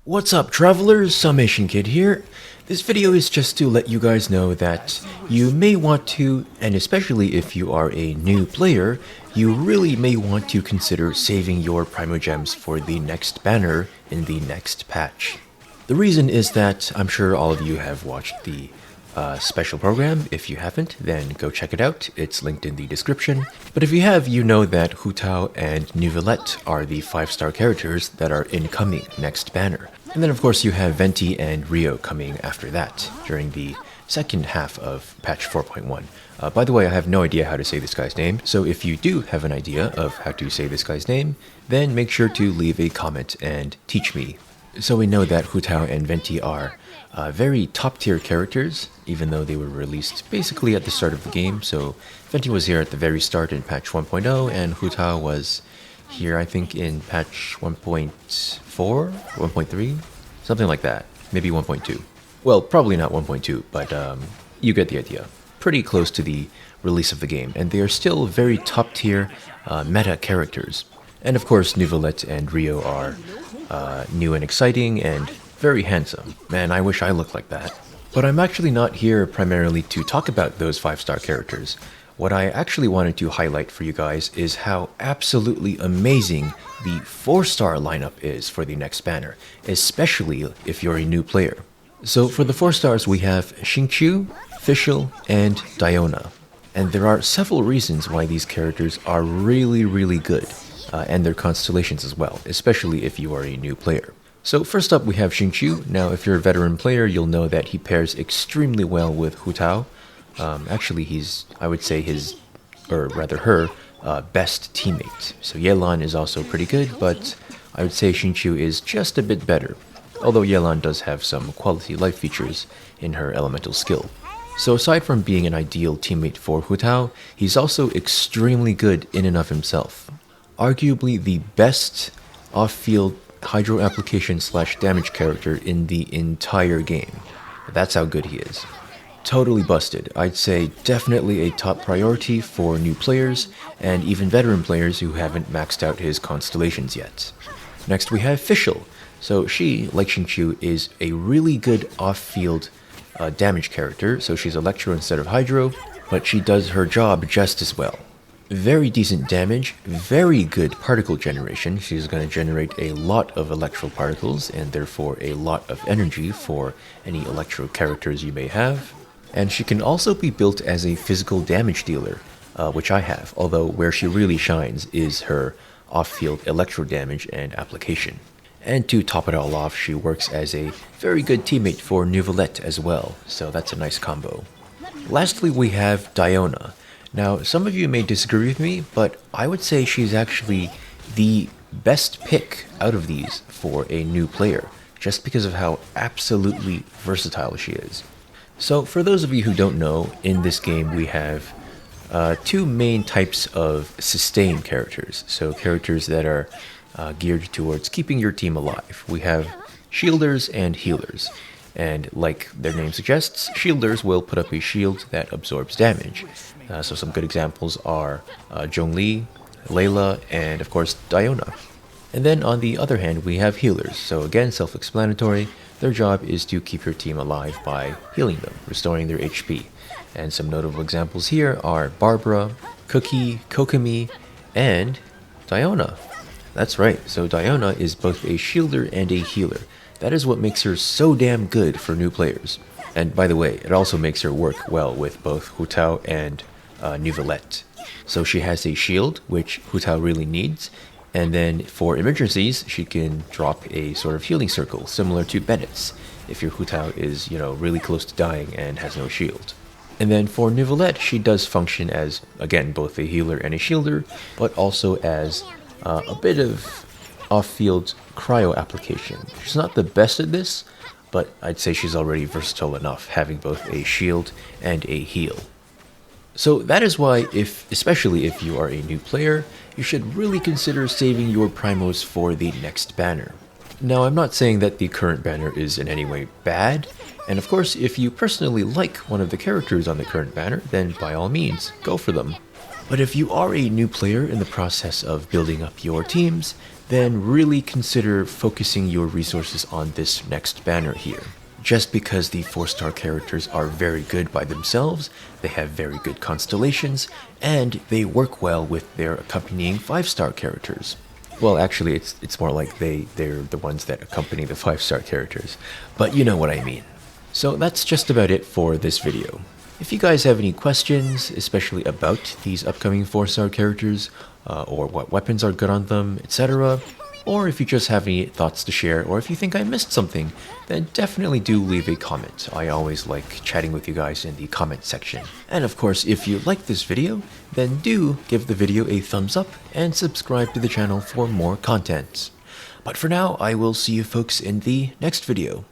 What's up, travelers? SummationKid here. This video is just to let you guys know that you may want to, and especially if you are a new player, you really may want to consider saving your Primogems for the next banner in the next patch. The reason is that I'm sure all of you have watched the special program. If you haven't, then go check it out. It's linked in the description. But if you have, you know that Hu Tao and Neuvillette are the 5-star characters that are incoming next banner. And then of course you have Venti and Rio coming after that during the second half of patch 4.1. By the way, I have no idea how to say this guy's name, so if you do have an idea of how to say this guy's name, then make sure to leave a comment and teach me. So we know that Hu Tao and Venti are very top-tier characters, even though they were released basically at the start of the game. So Venti was here at the very start in patch 1.0, and Hu Tao was here, I think, in patch 1.4, 1.3, something like that. Maybe 1.2. Well, probably not 1.2, but you get the idea. Pretty close to the release of the game, and they are still very top-tier meta characters. And of course, Neuvillette and Rio are new and exciting and very handsome. Man, I wish I looked like that. But I'm actually not here primarily to talk about those 5-star characters. What I actually wanted to highlight for you guys is how absolutely amazing the 4-star lineup is for the next banner, especially if you're a new player. So for the 4 stars we have Xingqiu, Fischl, and Diona. And there are several reasons why these characters are really good. And their constellations as well, especially if you are a new player. So first up we have Xingqiu. Now if you're a veteran player, you'll know that he pairs extremely well with Hu Tao. Actually he's, I would say his, or rather her, best teammate. So Yelan is also pretty good, but I would say Xingqiu is just a bit better. Although Yelan does have some quality life features in her elemental skill. So aside from being an ideal teammate for Hu Tao, he's also extremely good in and of himself. Arguably the best off-field hydro application / damage character in the entire game. That's how good he is. Totally busted. I'd say definitely a top priority for new players and even veteran players who haven't maxed out his constellations yet. Next we have Fischl. So she, like Xingqiu, is a really good off-field damage character, so she's Electro instead of Hydro, but she does her job just as well. Very decent damage, very good particle generation. She's going to generate a lot of electral particles and therefore a lot of energy for any electro characters you may have. And she can also be built as a physical damage dealer, which I have, although where she really shines is her off-field electro damage and application. And to top it all off, she works as a very good teammate for Neuvillette as well, so that's a nice combo. Lastly, we have Diona. Now, some of you may disagree with me, but I would say she's actually the best pick out of these for a new player, just because of how absolutely versatile she is. So, for those of you who don't know, in this game we have two main types of sustain characters, so characters that are geared towards keeping your team alive. We have shielders and healers. And like their name suggests, shielders will put up a shield that absorbs damage. So some good examples are Zhongli, Layla, and of course Diona. And then on the other hand, we have healers. So again, self-explanatory. Their job is to keep your team alive by healing them, restoring their HP. And some notable examples here are Barbara, Cookie, Kokomi, and Diona. That's right, so Diona is both a shielder and a healer. That is what makes her so damn good for new players. And by the way, it also makes her work well with both Hu Tao and Neuvillette. So she has a shield, which Hu Tao really needs, and then for emergencies, she can drop a sort of healing circle, similar to Bennett's, if your Hu Tao is, really close to dying and has no shield. And then for Neuvillette, she does function as, again, both a healer and a shielder, but also as a bit of off-field cryo application. She's not the best at this, but I'd say she's already versatile enough, having both a shield and a heal. So that is why, especially if you are a new player, you should really consider saving your Primos for the next banner. Now, I'm not saying that the current banner is in any way bad, and of course, if you personally like one of the characters on the current banner, then by all means, go for them. But if you are a new player in the process of building up your teams, then really consider focusing your resources on this next banner here. Just because the 4-star characters are very good by themselves, they have very good constellations, and they work well with their accompanying 5-star characters. Well, actually, it's more like they're the ones that accompany the 5-star characters, but you know what I mean. So that's just about it for this video. If you guys have any questions, especially about these upcoming 4-star characters, or what weapons are good on them, etc., or if you just have any thoughts to share, or if you think I missed something, then definitely do leave a comment. I always like chatting with you guys in the comment section. And of course, if you like this video, then do give the video a thumbs up and subscribe to the channel for more content. But for now, I will see you folks in the next video.